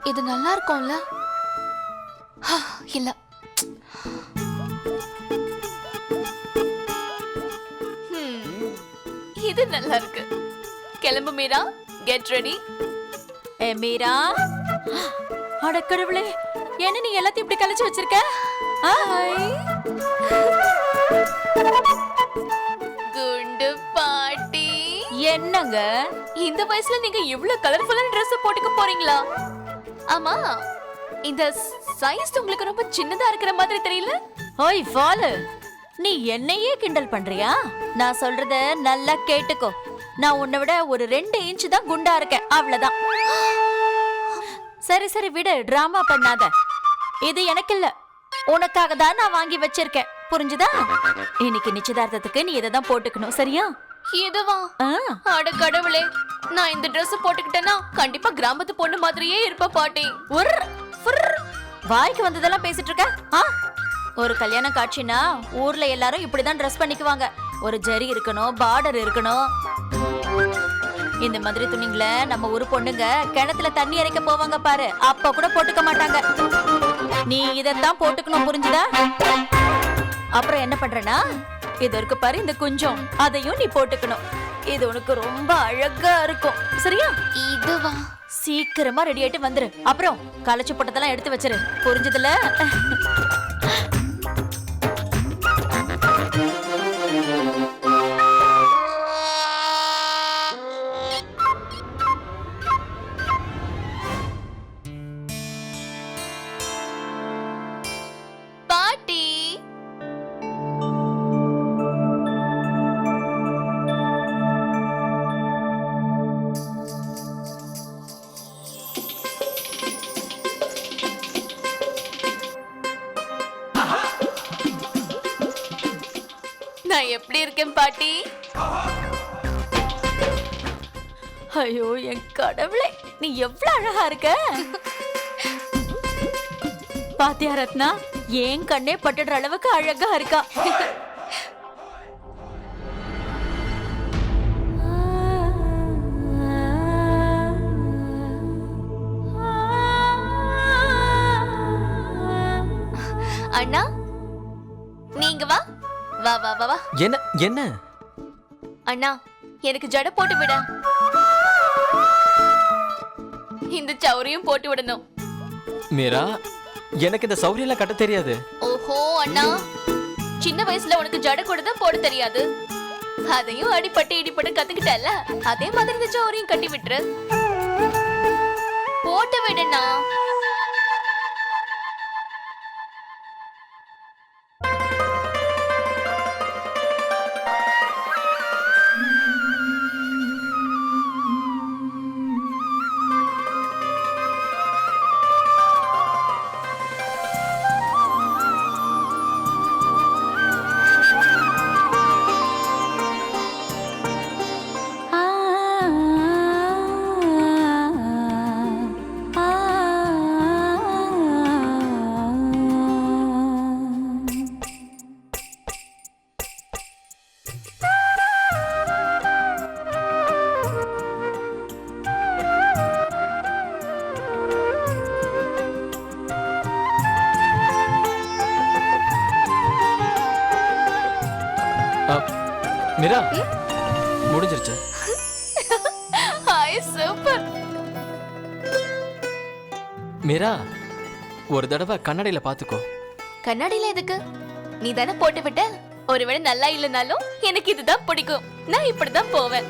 இது நல்லா இருக்கும்ல? இல்ல. இது நல்லா இருக்கு. கிளம்பு மீரா, கெட் ரெடி. மீரா, அட கடவுளே, என்ன நீ எல்லாத்தையும் இப்படி கலைச்சு வச்சிருக்க? குண்டு பாட்டி. என்னங்க இந்த வயசுல நீங்க இவ்ளோ கலர்ஃபுல்லான Dress போட்டுக்க போறீங்களா? ஆமா, இந்த சைஸ் உங்களுக்கு ரொம்ப சின்னதா இருக்கிற மாதிரி தெரியல. ஓய் ஃபாலு, நீ என்னையே கிண்டல் பண்றியா? நான் சொல்றத நல்லா கேட்டுக்கோ. நான் உன்னை விட ஒரு 2 இன்ச் தான் குண்டா இருக்கேன், அவ்வளவுதான். சரி சரி விடு, டிராமா பண்ணாத. இது எனக்கு இல்ல, உனக்காக தான் நான் வாங்கி வச்சிருக்கேன், புரிஞ்சுதா? இன்னைக்கு நிச்சயதார்த்தத்துக்கு நீ இதை தான் போட்டுக்கணும், சரியா? இதுவா? அட கடவுளே, நான் இந்த Dress போட்டுக்கிட்டேன்னா கண்டிப்பா கிராமத்து பொண்ணு மாதிரியே இருப்ப பாட்டி. வாய்க்கு வந்ததெல்லாம் பேசிட்டு இருக்க. ஒரு கல்யாண காட்சினா ஊர்ல எல்லாரும் இப்படிதான் ட்ரெஸ் பண்ணிக்குவாங்க. ஒரு ஜரி இருக்கணும், பார்டர் இருக்கணும். இந்த மாதிரி துணிங்களை நம்ம ஊர் பொண்ணுங்க கிணத்துல தண்ணி இறைக்க போவாங்க பாரு, அப்ப கூட போட்டுக்க மாட்டாங்க. நீ இதத்தான் போட்டுக்கணும், புரிஞ்சுதா? அப்புறம் என்ன பண்றேன்னா, இது இருக்கு பாரு, இந்த குஞ்சம், அதையும் நீ போட்டுக்கணும். இது உனக்கு ரொம்ப அழகா இருக்கும், சரியா? இதுவா? சீக்கிரமா ரெடி ஆயிட்டு வந்துரு. அப்புறம் கலைச்சு போட்டதெல்லாம் எடுத்து வச்சிரு, புரிஞ்சதுல? பாட்டி, நான் எப்படி இருக்கேன் பாட்டி? ஐயோ என் கடவுளே, நீ எவ்வளவு அழகா இருக்க! பாத்தியா ரத்னா, ஏன் கண்ணே பட்டுடுற அளவுக்கு அழகா இருக்கா. அண்ணா, நீங்க வா வா வா வா வா. என்ன என்ன அண்ணா, எனக்கு ஜடை போட்டு விட. இந்த சௌரியும் போட்டு விடணும். மீரா, எனக்கு இந்த சௌரியெல்லாம் கட்ட தெரியாது. ஓஹோ அண்ணா, சின்ன வயசுல உனக்கு ஜடை கூட தான் போட தெரியாது. அதையும் அடிப்பட்டு இடிப்பட்டு கத்துக்கிட்டல, அதே மாதிரி இந்த சௌரியும் கட்டி விட்டுரு. போட்டு விடுண்ணா. மீரா, முடிஞ்சிருச்சு. Hi, super. மீரா, ஒரு தடவை கண்ணாடியில பாத்துக்கோ. கண்ணாடியில எதுக்கு? நீ தானே போட்டு விட்ட. ஒருவேளை நல்லா இல்லைனாலும் எனக்கு இதுதான் பிடிக்கும். நான் இப்படிதான் போவேன்.